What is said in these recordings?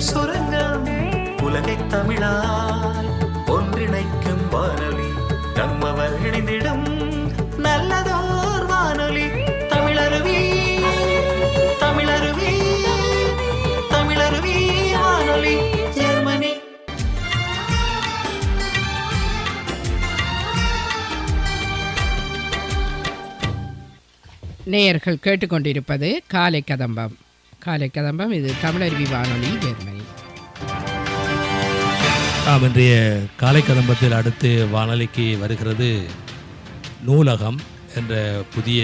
சுரங்கம் உலகை தமிழால் ஒன்றிணைக்கும் வானொலி நம்மவர் இணைந்திடும் நல்லதோர் வானொலி தமிழருவி தமிழருவி தமிழருவி வானொலி ஜெர்மனி. நேயர்கள் கேட்டுக்கொண்டிருப்பது காலை கதம்பம். காலை கதம்பம் இது தமிழருவி வானொலி ஜெர்மனி. இன்றைய காலை கதம்பத்தில் அடுத்து வானொலிக்கு வருகிறது நூலகம் என்ற புதிய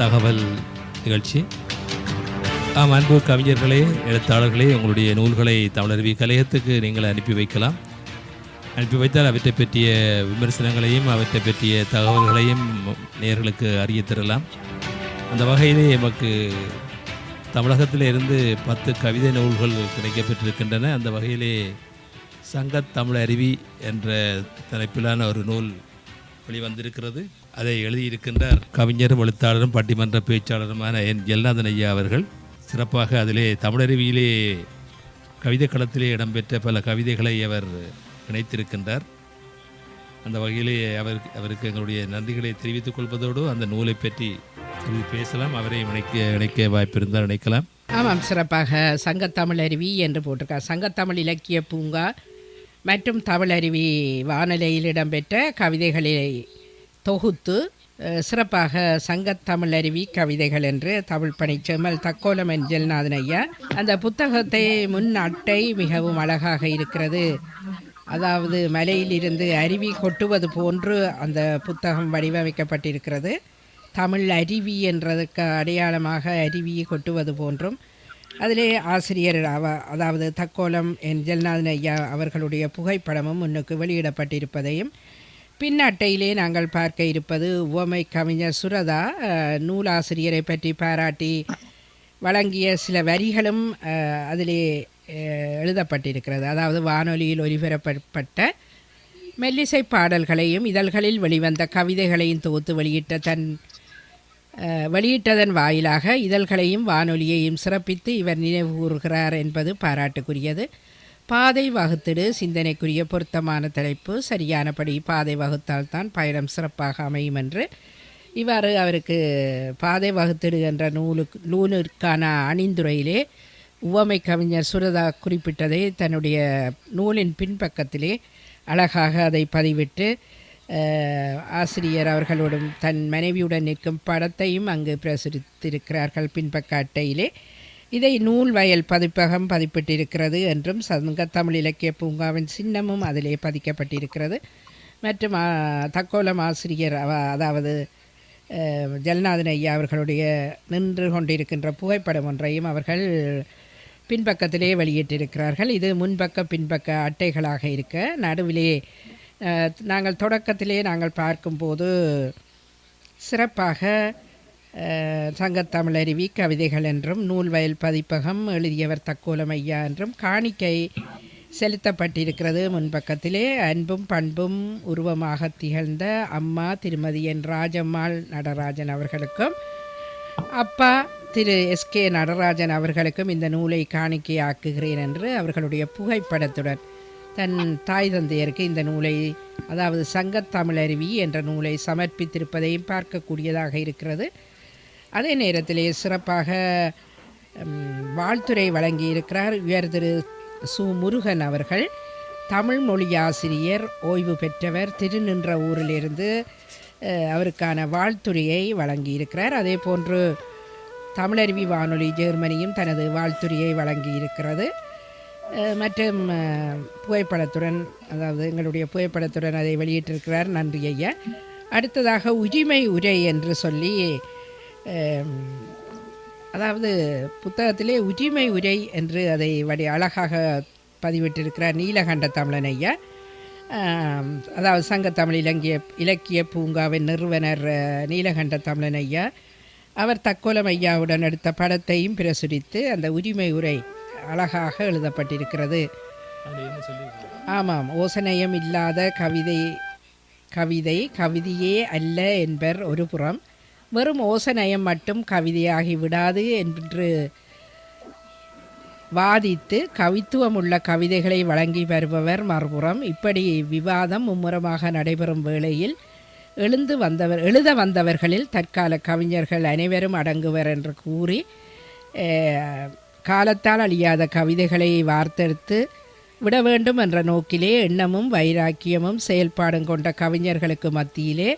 தகவல் நிகழ்ச்சி. அன்பு கவிஞர்களே, எழுத்தாளர்களே, உங்களுடைய நூல்களை தமிழருவி கலையத்துக்கு நீங்கள் அனுப்பி வைக்கலாம். அனுப்பி வைத்தால் அவற்றை பற்றிய விமர்சனங்களையும் அவற்றை பற்றிய தகவல்களையும் நேயர்களுக்கு அறிய தரலாம். அந்த வகையிலே எமக்கு தமிழகத்தில் இருந்து 10 கவிதை நூல்கள் கிடைக்கப்பெற்றிருக்கின்றன. அந்த வகையிலே சங்கத் தமிழருவி என்ற தலைப்பிலான ஒரு நூல் வெளிவந்திருக்கிறது. அதை எழுதியிருக்கின்றார் கவிஞரும் எழுத்தாளரும் பட்டிமன்ற பேச்சாளருமான என் ஜெல்நாதன் ஐயா அவர்கள். சிறப்பாக அதிலே தமிழருவியிலே கவிதை களத்திலே இடம்பெற்ற பல கவிதைகளை அவர் இணைத்திருக்கின்றார். அந்த வகையிலே அவருக்கு எங்களுடைய நன்றிகளை தெரிவித்துக் கொள்வதோடு அந்த நூலை பற்றி பேசலாம். அவரை இணைக்க வாய்ப்பிருந்தால் இணைக்கலாம். ஆமாம், சிறப்பாக சங்கத்தமிழருவி என்று போட்டிருக்கார். சங்கத்தமிழ் இலக்கிய பூங்கா மற்றும் தமிழருவி வானொலியில் இடம்பெற்ற கவிதைகளை தொகுத்து சிறப்பாக சங்கத்தமிழருவி கவிதைகள் என்று தமிழ் பணி செம்மல் தக்கோலம் என் ஜெல்நாதன் ஐயா. அந்த புத்தகத்தை முன் அட்டை மிகவும் அழகாக இருக்கிறது. அதாவது மலையிலிருந்து அருவி கொட்டுவது போன்று அந்த புத்தகம் வடிவமைக்கப்பட்டிருக்கிறது. தமிழ் அருவி என்றதுக்கு அடையாளமாக அருவி கொட்டுவது போன்றும் அதிலே ஆசிரியர் அதாவது தக்கோலம் என் ஜெல்நாதன் ஐயா அவர்களுடைய புகைப்படமும் முன்னுக்கு வெளியிடப்பட்டிருப்பதையும் பின்னட்டையிலே நாங்கள் பார்க்க இருப்பது உவமை கவிஞர் சுரதா நூலாசிரியரை பற்றி பாராட்டி வழங்கிய சில வரிகளும் அதிலே எழுதப்பட்டிருக்கிறது. அதாவது வானொலியில் ஒலிபரப்பப்பட்ட மெல்லிசை பாடல்களையும் இதழ்களில் வெளிவந்த கவிதைகளையும் தொகுத்து வெளியிட்டதன் வாயிலாக இதழ்களையும் வானொலியையும் சிறப்பித்து இவர் நினைவு கூறுகிறார் என்பது பாராட்டுக்குரியது. பாதை வகுத்திடு சிந்தனைக்குரிய பொருத்தமான தலைப்பு. சரியானபடி பாதை வகுத்தால்தான் பயணம் சிறப்பாக அமையும் என்று இவ்வாறு அவருக்கு பாதை வகுத்திடு என்ற நூலுக்கான அணிந்துரையிலே உவமை கவிஞர் சுரதா குறிப்பிட்டதை தன்னுடைய நூலின் பின்பக்கத்திலே அழகாக அதை பதிவிட்டு ஆசிரியர் அவர்களோடும் தன் மனைவியுடன் நிற்கும் படத்தையும் அங்கு பிரசுரித்திருக்கிறார்கள் பின்பக்க அட்டையிலே. இதை நூல் வயல் பதிப்பகம் பதிப்பிட்டிருக்கிறது என்றும் சங்கத்தமிழ் இலக்கிய பூங்காவின் சின்னமும் அதிலே பதிக்கப்பட்டிருக்கிறது. மற்றும் தக்கோலம் ஆசிரியர் அதாவது ஜெல்நாதன் ஐயா அவர்களுடைய நின்று கொண்டிருக்கின்ற புகைப்படம் ஒன்றையும் அவர்கள் பின்பக்கத்திலே வெளியிட்டிருக்கிறார்கள். இது முன்பக்க பின்பக்க அட்டைகளாக இருக்க நடுவிலே நாங்கள் தொடக்கத்திலே நாங்கள் பார்க்கும்போது சிறப்பாக சங்கத்தமிழருவி கவிதைகள் என்றும் நூல் வயல் பதிப்பகம் எழுதியவர் தக்கோலம் ஐயா என்றும் காணிக்கை செலுத்தப்பட்டிருக்கிறது. முன்பக்கத்திலே அன்பும் பண்பும் உருவமாக திகழ்ந்த அம்மா திருமதி என் ராஜம்மாள் நடராஜன் அவர்களுக்கும் அப்பா திரு எஸ்கே நடராஜன் அவர்களுக்கும் இந்த நூலை காணிக்கையாக்குகிறேன் என்று அவர்களுடைய புகைப்படத்துடன் தன் தாய் தந்தையருக்கு இந்த நூலை அதாவது சங்கத்தமிழருவி என்ற நூலை சமர்ப்பித்திருப்பதையும் பார்க்கக்கூடியதாக இருக்கிறது. அதே நேரத்திலே சிறப்பாக வாழ்த்துரை வழங்கியிருக்கிறார் உயர் திரு சு முருகன் அவர்கள். தமிழ் மொழி ஆசிரியர், ஓய்வு பெற்றவர், திருநின்ற ஊரிலிருந்து அவருக்கான வாழ்த்துறையை வழங்கியிருக்கிறார். அதே போன்று தமிழருவி வானொலி ஜெர்மனியும் தனது வாழ்த்துறையை வழங்கியிருக்கிறது. மற்றும் புகைப்படத்துடன் அதாவது எங்களுடைய புகைப்படத்துடன் அதை வெளியிட்டிருக்கிறார். நன்றி ஐயா. அடுத்ததாக உரிமை உரை என்று சொல்லி அதாவது புத்தகத்திலே உரிமை உரை என்று அதை அழகாக பதிவிட்டிருக்கிறார் நீலகண்ட தமிழன் ஐயா. அதாவது சங்கத்தமிழ் இலக்கிய பூங்காவின் நிறுவனர் நீலகண்ட தமிழன் ஐயா அவர் தக்கோலம் ஐயாவுடன் எடுத்த படத்தையும் பிரசுரித்து அந்த உரிமை உரை அழகாக எழுதப்பட்டிருக்கிறது. ஆமாம், ஓசனையம் இல்லாத கவிதையே அல்ல என்பர் ஒரு புறம், வெறும் ஓசனையம் மட்டும் கவிதையாகி விடாது என்று வாதித்து கவித்துவமுள்ள கவிதைகளை வழங்கி வருபவர் மறுபுறம். இப்படி விவாதம் மும்முரமாக நடைபெறும் வேளையில் எழுத வந்தவர்களில் தற்கால கவிஞர்கள் அனைவரும் அடங்குவர் என்று கூறி காலத்தால் அழியாத கவிதைகளை வார்த்தெடுத்து விட வேண்டும் என்ற நோக்கிலே எண்ணமும் வைராக்கியமும் செயல்பாடும் கொண்ட கவிஞர்களுக்கு மத்தியிலே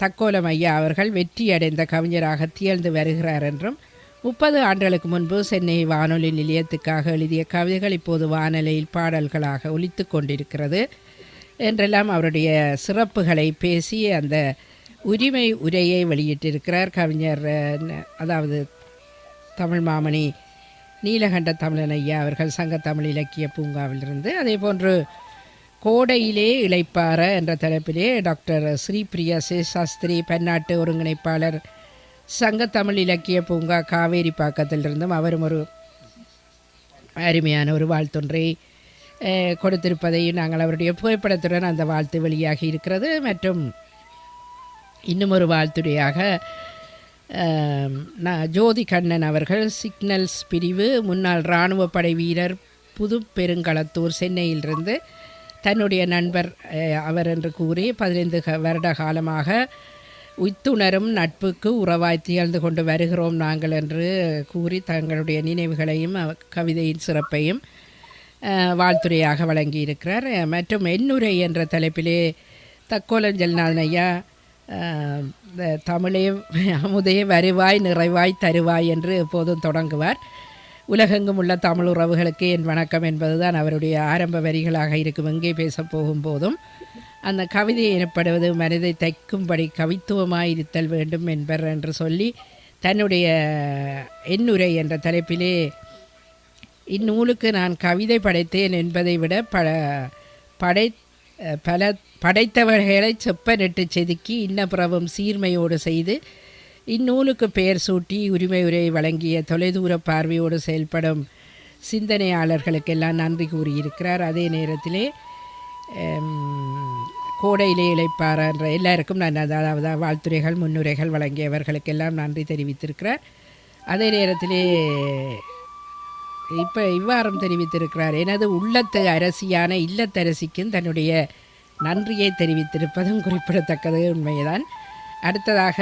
தக்கோலம் ஐயா அவர்கள் வெற்றியடைந்த கவிஞராக திகழ்ந்து வருகிறார் என்றும் 30 ஆண்டுகளுக்கு முன்பு சென்னை வானொலி நிலையத்துக்காக எழுதிய கவிதைகள் இப்போது வானொலியில் பாடல்களாக ஒலித்து கொண்டிருக்கிறது என்றெல்லாம் அவருடைய சிறப்புகளை பேசி அந்த உரிமை உரையை வெளியிட்டிருக்கிறார் கவிஞர், அதாவது தமிழ் மாமணி நீலகண்ட தமிழன் ஐயா அவர்கள் சங்கத்தமிழ் இலக்கிய பூங்காவிலிருந்து. அதே போன்று கோடையிலே இளைப்பாற என்ற தலைப்பிலே டாக்டர் ஸ்ரீபிரியா சேஷாஸ்திரி பன்னாட்டு ஒருங்கிணைப்பாளர் சங்கத்தமிழ் இலக்கிய பூங்கா காவேரி பாக்கத்திலிருந்தும் அவரும் ஒரு அருமையான ஒரு வாழ்த்தொன்றை கொடுத்திருப்பதையும் நாங்கள் அவருடைய புகைப்படத்துடன் அந்த வாழ்த்து வெளியாகி இருக்கிறது. மற்றும் இன்னும் ஒரு வாழ்த்துடையாக ஜோதி கண்ணன் அவர்கள் சிக்னல்ஸ் பிரிவு முன்னாள் இராணுவ படை வீரர் புது பெருங்களத்தூர் சென்னையிலிருந்து தன்னுடைய நண்பர் அவர் என்று கூறி 15 வருட காலமாக உய்த்துணரும் நட்புக்கு உறவாய் திகழ்ந்து கொண்டு வருகிறோம் நாங்கள் என்று கூறி தங்களுடைய நினைவுகளையும் கவிதையின் சிறப்பையும் வாழ்த்துறையாக வழங்கியிருக்கிறார். மற்றும் எண்ணுரை என்ற தலைப்பிலே தக்கோலம் ஜெல்நாதன் ஐயா தமிழே அமுதே வருவாய் நிறைவாய் தருவாய் என்று எப்போதும் தொடங்குவார். உலகெங்கும் உள்ள தமிழ் உறவுகளுக்கு என் வணக்கம் என்பதுதான் அவருடைய ஆரம்ப வரிகளாக இருக்கும். எங்கே பேசப் போகும்போதும் அந்த கவிதை எனப்படுவது மனதை தைக்கும்படி கவித்துவமாயிருத்தல் வேண்டும் என்பர் என்று சொல்லி தன்னுடைய எண்ணுரை என்ற தலைப்பிலே இந்நூலுக்கு நான் கவிதை படைத்தேன் என்பதை விட பல படைத்தவர்களை செப்பனிட்டு செதுக்கி இன்னப்புறவும் சீர்மையோடு செய்து இந்நூலுக்கு பெயர் சூட்டி உரிமை உரை வழங்கிய தொலைதூர பார்வையோடு செயல்படும் சிந்தனையாளர்களுக்கெல்லாம் நன்றி கூறியிருக்கிறார். அதே நேரத்திலே கோடையிலே இளைப்பாற என்ற எல்லாருக்கும் நான் அதாவது வாழ்த்துரைகள் முன்னுரைகள் வழங்கியவர்களுக்கெல்லாம் நன்றி தெரிவித்திருக்கிறார். அதே நேரத்திலே இப்போ இவ்வாறும் தெரிவித்திருக்கிறார், எனது உள்ளத்து அரசியான இல்லத்தரசிக்கும் தன்னுடைய நன்றியை தெரிவித்திருப்பதும் குறிப்பிடத்தக்கது உண்மைதான். அடுத்ததாக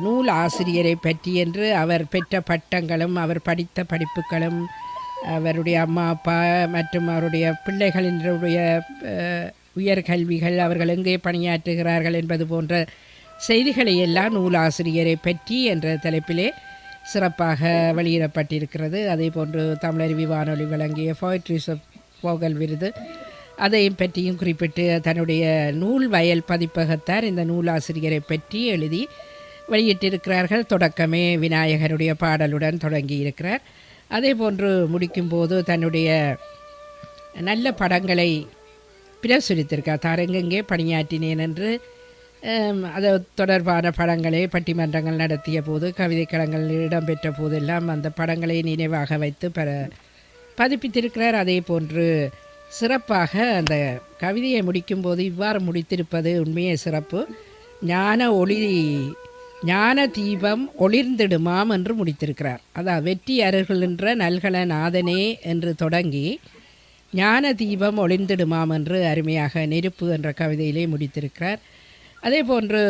நூல் ஆசிரியரை பற்றி என்று அவர் பெற்ற பட்டங்களும் அவர் படித்த படிப்புகளும் அவருடைய அம்மா அப்பா மற்றும் அவருடைய பிள்ளைகளினுடைய உயர்கல்விகள் அவர்கள் எங்கே பணியாற்றுகிறார்கள் என்பது போன்ற செய்திகளை எல்லாம் நூல் ஆசிரியரை பற்றி என்ற தலைப்பிலே சிறப்பாக வெளியிடப்பட்டிருக்கிறது. அதே போன்று தமிழருவி வானொலி வழங்கிய போய்ட்ரிஸ் போகல் விருது அதையும் பற்றியும் குறிப்பிட்டு தன்னுடைய நூல் வயல் பதிப்பகத்தார் இந்த நூலாசிரியரை பற்றி எழுதி வெளியிட்டிருக்கிறார்கள். தொடக்கமே விநாயகருடைய பாடலுடன் தொடங்கியிருக்கிறார். அதே போன்று முடிக்கும்போது தன்னுடைய நல்ல படங்களை பிரசுரித்திருக்கார். தாரெங்கெங்கே பணியாற்றினேன் என்று அது தொடர்பான படங்களை பட்டிமன்றங்கள் நடத்திய போது கவிதைக்களங்கள் இடம்பெற்ற போதெல்லாம் அந்த படங்களை நினைவாக வைத்து பதிப்பித்திருக்கிறார். அதே போன்று சிறப்பாக அந்த கவிதையை முடிக்கும்போது இவ்வாறு முடித்திருப்பது உண்மையே சிறப்பு. ஞான தீபம் ஒளிர்ந்திடுமாம் என்று முடித்திருக்கிறார். அதாவது வெற்றி அருள்கின்ற நல்கல நாதனே என்று தொடங்கி ஞான தீபம் ஒளிர்ந்திடுமாம் என்று அருமையாக நெருப்பு என்ற கவிதையிலே முடித்திருக்கிறார். அதே போன்று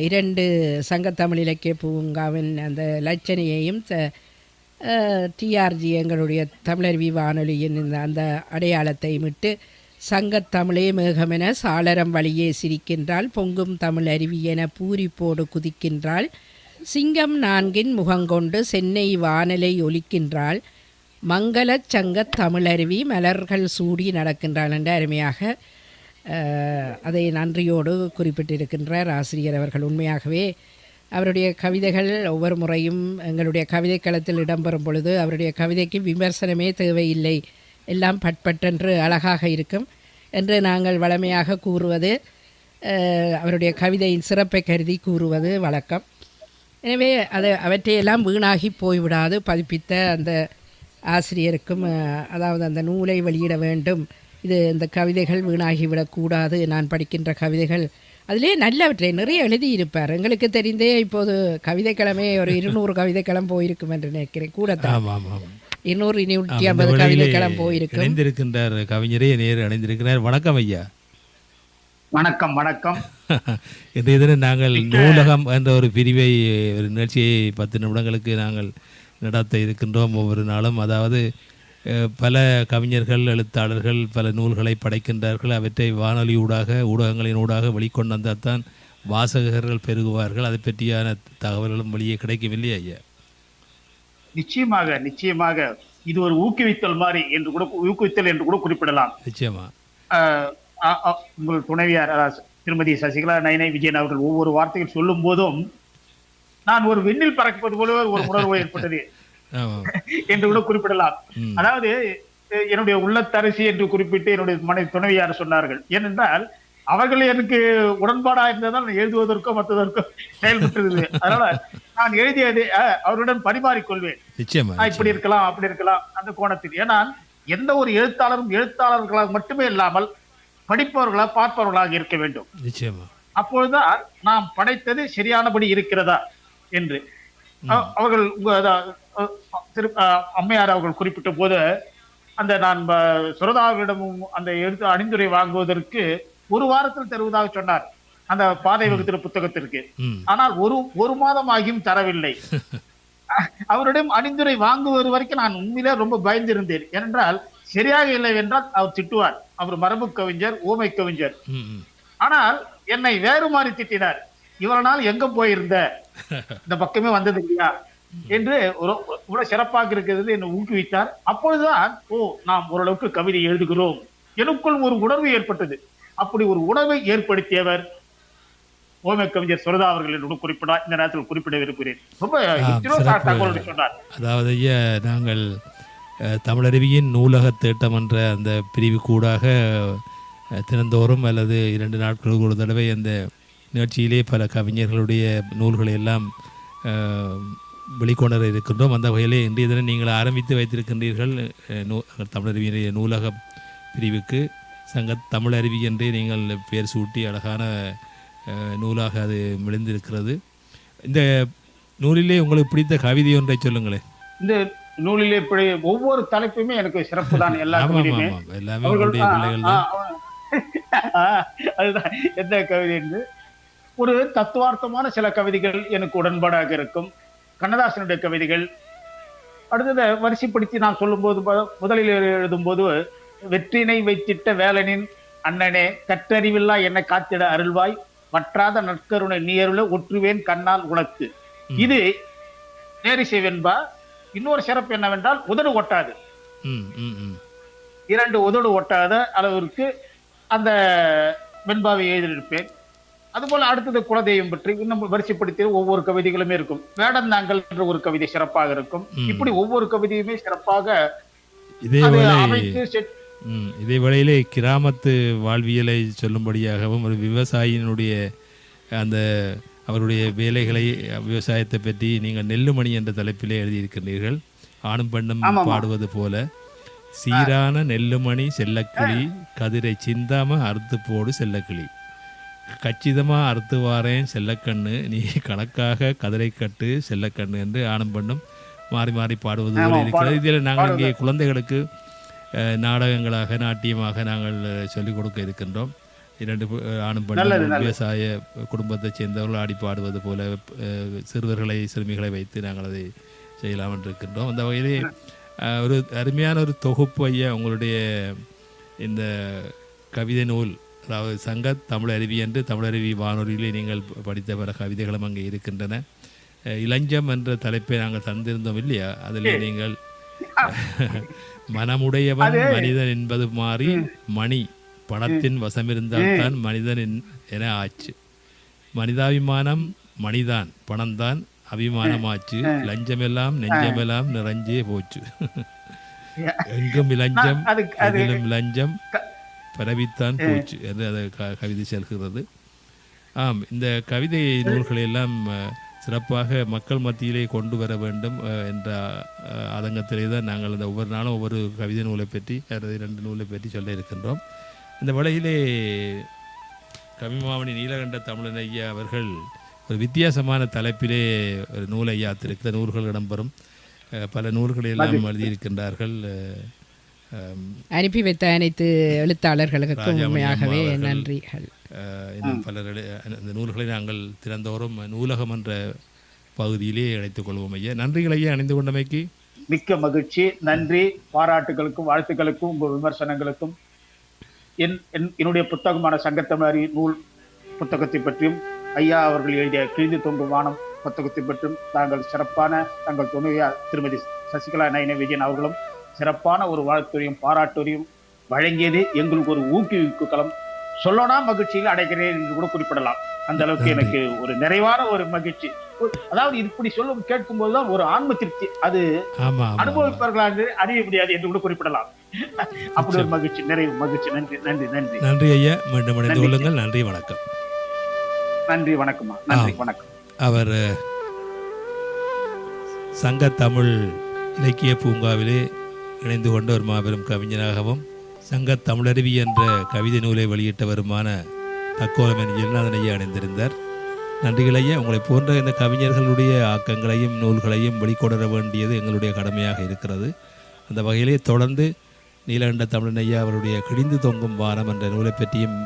2 சங்கத்தமிழ் இலக்கிய பூங்காவின் அந்த லட்சணையையும் டிஆர்ஜி எங்களுடைய தமிழருவி வானொலியின் அந்த அடையாளத்தை விட்டு சங்கத்தமிழே மேகமென சாளரம் வழியே சிரிக்கின்றாள், பொங்கும் தமிழ் அருவி என பூரிப்போடு குதிக்கின்றாள், சிங்கம் 4 முகங்கொண்டு சென்னை வானலை ஒலிக்கின்றாள், மங்களச் சங்கத் தமிழருவி மலர்கள் சூடி நடக்கின்றாள் என்ற அருமையாக அதை நன்றியோடு குறிப்பிட்டிருக்கின்றார் ஆசிரியர் அவர்கள். உண்மையாகவே அவருடைய கவிதைகள் ஒவ்வொரு முறையும் எங்களுடைய கவிதை களத்தில் இடம்பெறும் பொழுது அவருடைய கவிதைக்கு விமர்சனமே தேவையில்லை, எல்லாம் பட்பட்டென்று அழகாக இருக்கும் என்று நாங்கள் வழமையாக கூறுவது, அவருடைய கவிதையின் சிறப்பை கருதி கூறுவது வழக்கம். எனவே அவற்றையெல்லாம் வீணாகி போய்விடாது பதிப்பித்த அந்த ஆசிரியருக்கும், அதாவது அந்த நூலை வெளியிட வேண்டும், இது இந்த கவிதைகள் வீணாகிவிடக்கூடாது, நான் படிக்கின்ற கவிதைகள் அதிலே நல்லவற்றை நிறைய எழுதியிருப்பார். எங்களுக்கு தெரிந்தே இப்போது கவிதைக்கிழமை ஒரு 200 கவிதைக்களம் போயிருக்கும் என்று நினைக்கிறேன் கூடத்தான். 200 250 கவிதைகளும் போயிருக்கும். இணைந்திருக்கின்றார் கவிஞரே நேர் இணைந்திருக்கிறார். வணக்கம் ஐயா. வணக்கம் வணக்கம். இன்றைய தினம் நாங்கள் நூலகம் என்ற ஒரு பிரிவை, ஒரு நிகழ்ச்சியை 10 நிமிடங்களுக்கு நாங்கள் நடத்த இருக்கின்றோம். ஒவ்வொரு நாளும் அதாவது பல கவிஞர்கள், எழுத்தாளர்கள் பல நூல்களை படைக்கின்றார்கள். அவற்றை வானொலி ஊடாக, ஊடகங்களின் ஊடாக வெளிக்கொண்டு வந்தால் தான் வாசகர்கள் பெருகுவார்கள். அதை பற்றியான தகவல்களும் வெளியே கிடைக்கும் இல்லையா ஐயா? நிச்சயமாக நிச்சயமாக இது ஒரு ஊக்குவித்தல் மாதிரி என்று கூட, ஊக்குவித்தல் என்று கூட குறிப்பிடலாம். நிச்சயமா. உங்கள் துணைவியார் திருமதி சசிகலா நயனை விஜயன் அவர்கள் ஒவ்வொரு வார்த்தைகள் சொல்லும் போதும் நான் ஒரு விண்ணில் பறப்பது போல ஒரு உணர்வு ஏற்பட்டது என்று கூட குறிப்பிடலாம். அதாவது என்னுடைய உள்ளத்தரசி என்று குறிப்பிட்டு என்னுடைய மனைவி துணைவியார் சொன்னார்கள். ஏனென்றால் அவர்கள் எனக்கு உடன்பாடா இருந்ததால் எழுதுவதற்கோ மற்றதற்கோ செயல்பட்டு. அதனால நான் எழுதியதை அவருடன் பரிமாறிக்கொள்வேன். இப்படி இருக்கலாம் அப்படி இருக்கலாம் அந்த கோணத்தில். ஏன்னா எந்த ஒரு எழுத்தாளரும் எழுத்தாளர்களாக மட்டுமே இல்லாமல் படிப்பவர்களாக பார்ப்பவர்களாக இருக்க வேண்டும். அப்பொழுதுதான் நாம் படைத்தது சரியானபடி இருக்கிறதா என்று அவர்கள் அம்மையார் அவர்கள் குறிப்பிட்ட போது அந்த நான் சுரதாவிடமும் அந்த எழுத்து அணிந்துரை வாங்குவதற்கு 1 வாரத்தில் தருவதாக சொன்னார் அந்த பாதை வகுத்திர புத்தகத்திற்கு. ஆனால் ஒரு மாதம் ஆகியும் தரவில்லை. அவரிடம் அணிந்துரை வாங்குவது வரைக்கும் நான் உண்மையிலே ரொம்ப பயந்திருந்தேன். ஏனென்றால் சரியாக இல்லை என்றால் அவர் திட்டுவார். அவர் மரபு கவிஞர், ஊமை கவிஞர். ஆனால் என்னை வேறு மாதிரி திட்டினார். இவ்வளவு நாள் எங்க போயிருந்த, இந்த பக்கமே வந்தது இல்லையா என்று இவ்வளவு சிறப்பாக இருக்கிறது என்னை ஊக்குவித்தார். அப்பொழுதுதான் நாம் ஓரளவுக்கு கவிதை எழுதுகிறோம் எனக்குள் ஒரு உணர்வு ஏற்பட்டது. அப்படி ஒரு உணர்வை ஏற்படுத்தியவர் ஓமை கவிஞர் சுரதா அவர்கள் என்று குறிப்பிட இந்த நேரத்தில் குறிப்பிட விரும்புகிறேன். ரொம்ப தகவல் சொன்னார். அதாவது ஐயா, நாங்கள் தமிழருவியின் நூலக திட்டம் என்ற அந்த பிரிவு கூடாக தினந்தோறும் அல்லது 2 நாட்களுக்கு ஒரு தடவை அந்த நிகழ்ச்சியிலே பல கவிஞர்களுடைய நூல்களை எல்லாம் வெளிக்கொணர இருக்கின்றோம். அந்த வகையிலே இன்றைய தினம் நீங்கள் ஆரம்பித்து வைத்திருக்கின்றீர்கள் தமிழருவியினுடைய நூலக பிரிவுக்கு தமிழ் அருவி என்றே நீங்கள் பெயர் சூட்டி அழகான நூலாக அது விளைந்திருக்கிறது. இந்த நூலிலே உங்களுக்கு பிடித்த கவிதை ஒன்றை சொல்லுங்களேன். இந்த நூலிலே ஒவ்வொரு தலைப்புமே எனக்கு சிறப்பு தான். அதுதான் எந்த கவிதை என்று ஒரு தத்துவார்த்தமான சில கவிதைகள் எனக்கு உடன்பாடாக இருக்கும். கண்ணதாசனுடைய கவிதைகள். அடுத்ததை வரிசைப்படுத்தி நான் சொல்லும் போது, முதலில் எழுதும் போது, வெற்றினை வைத்திட்ட வேலனின் அண்ணனே கற்றறிவில்லா என்னை காத்திட அருள்வாய், வற்றாத நற்கருணை நீருள ஒற்றுவேன் கண்ணால் உனக்கு. இது நேரிசை வெண்பா. இன்னொரு சிறப்பு என்னவென்றால் உதடு ஒட்டாது. 2 உதடு ஒட்டாத அளவிற்கு அந்த வெண்பாவை எழுதியிருப்பேன். அதுபோல அடுத்தது குலதெய்வம் பற்றி இன்னும் வரிசைப்படுத்தி ஒவ்வொரு கவிதைகளுமே இருக்கும். வேடந்தாங்கல் என்ற ஒரு கவிதை சிறப்பாக இருக்கும். இப்படி ஒவ்வொரு கவிதையுமே சிறப்பாக இதே வேளையிலே கிராமத்து வாழ்வியலை சொல்லும்படியாகவும் ஒரு விவசாயியினுடைய அந்த அவருடைய வேலைகளை, விவசாயத்தை பற்றி நீங்கள் நெல்லுமணி என்ற தலைப்பிலே எழுதியிருக்கின்றீர்கள். ஆணும் பெண்ணும் பாடுவது போல, சீரான நெல்லுமணி செல்லக்கிளி கதிரை சிந்தாம அறுத்து போடு செல்லக்கிளி, கச்சிதமா அறுத்து வாரேன் செல்லக்கண்ணு நீ கணக்காக கதிரை கட்டு செல்லக்கண்ணு என்று ஆணும் பெண்ணும் மாறி மாறி பாடுவது போல இருக்கிறது. இதில் நாங்கள் இங்கே குழந்தைகளுக்கு நாடகங்களாக, நாட்டியமாக நாங்கள் சொல்லிக் கொடுக்க இருக்கின்றோம். 2 ஆணும் பெண்ணும் விவசாய குடும்பத்தை சேர்ந்தவர்கள் ஆடி பாடுவது போல சிறுவர்களை, சிறுமிகளை வைத்து நாங்கள் அதை செய்யலாம் என்று இருக்கின்றோம். அந்த வகையிலே ஒரு அருமையான ஒரு தொகுப்பு ஐயா உங்களுடைய இந்த கவிதை நூல். அதாவது சங்க தமிழ் அருவி என்று தமிழருவி வானொலியிலே நீங்கள் படித்த பல கவிதைகளும் அங்கே இருக்கின்றன. இளஞ்சம் என்ற தலைப்பை நாங்கள் தந்திருந்தோம் இல்லையா? அதில் நீங்கள் மனமுடையவன் மனிதன் என்பது மாறி மணி பணத்தின் வசமிருந்தால்தான் மனிதன் என ஆச்சு, மனிதாபிமானம் மணிதான் பணம்தான் அபிமானமாச்சு, லஞ்சமெல்லாம் நெஞ்சமெல்லாம் நிறைஞ்சே போச்சு, எங்கும் இளஞ்சம் அதிலும் லஞ்சம் பரவித்தான் போச்சு என்று அதை கவிதை செல்கிறது. இந்த கவிதை நூல்களை எல்லாம் சிறப்பாக மக்கள் மத்தியிலே கொண்டு வர வேண்டும் என்ற ஆதங்கத்திலே தான் நாங்கள் இந்த ஒவ்வொரு நாளும் ஒவ்வொரு கவிதை நூலை பற்றி 2 நூலை பற்றி சொல்ல இருக்கின்றோம். இந்த வேளையிலே கவிமாமணி நீலகண்ட தமிழன் ஐயா அவர்கள் ஒரு வித்தியாசமான தலைப்பிலே ஒரு நூலை யாத்திருக்கிற நூல்கள் இடம்பெறும். பல நூல்களை எல்லாம் எழுதியிருக்கின்றார்கள். அனுப்பி வைத்த அனைத்து எழுத்தாளர்களுக்கும் உண்மையாகவே நன்றிகள். இன்னும் பலர் அந்த நூல்களை நாங்கள் திறந்தோறும் நூலகம் என்ற பகுதியிலே அழைத்துக் கொள்வோம் ஐயா. நன்றிகள் ஐயா அணிந்து கொண்டமைக்கு. மிக்க மகிழ்ச்சி. நன்றி. பாராட்டுகளுக்கும் வாழ்த்துக்களுக்கும் உங்கள் விமர்சனங்களுக்கும் என்னுடைய புத்தகமான சங்கத்தமிழறி நூல் புத்தகத்தை பற்றியும் ஐயா அவர்கள் எழுதிய கிழிந்து தொங்கும் வானம் புத்தகத்தை பற்றியும் தங்கள் துணைவியார் திருமதி சசிகலா நயன விஜயன் அவர்களும் சிறப்பான ஒரு வாழ்த்துறையும் பாராட்டுறையும் வழங்கியது எங்களுக்கு ஒரு ஊக்குவிப்பு களம். சொல்லனா மகிழ்ச்சியில் அடைக்கிறேன் என்று கூட குறிப்பிடலாம். அந்த அளவுக்கு எனக்கு ஒரு நிறைவான ஒரு மகிழ்ச்சி. அதாவது இப்படி சொல்லும் கேட்கும் போதுதான் ஒரு ஆன்ம திருப்தி. அது அனுபவிப்பவர்களாக அறிய முடியாது என்று கூட குறிப்பிடலாம். அப்படி ஒரு மகிழ்ச்சி, நிறைவு மகிழ்ச்சி. நன்றி நன்றி நன்றி நன்றி ஐயா. மீண்டும் இணைந்து கொள்ளுங்கள். நன்றி வணக்கம். நன்றி வணக்கம்மா. நன்றி வணக்கம். அவர் சங்க தமிழ் இலக்கிய பூங்காவிலே இணைந்து கொண்ட ஒரு மாபெரும் கவிஞனாகவும் சங்க தமிழருவி என்ற கவிதை நூலை வெளியிட்டவருமான தக்கோலமன் ஜெகநாதன் ஐயா அணிந்திருந்தார். நன்றிகள் ஐயா. உங்களை போன்ற இந்த கவிஞர்களுடைய ஆக்கங்களையும் நூல்களையும் வெளிக்கொணர வேண்டியது எங்களுடைய கடமையாக இருக்கிறது. அந்த வகையிலே தொடர்ந்து நீலகண்ட தமிழன் ஐயா அவருடைய கிழிந்து தொங்கும் வானம் என்ற நூலை பற்றியும்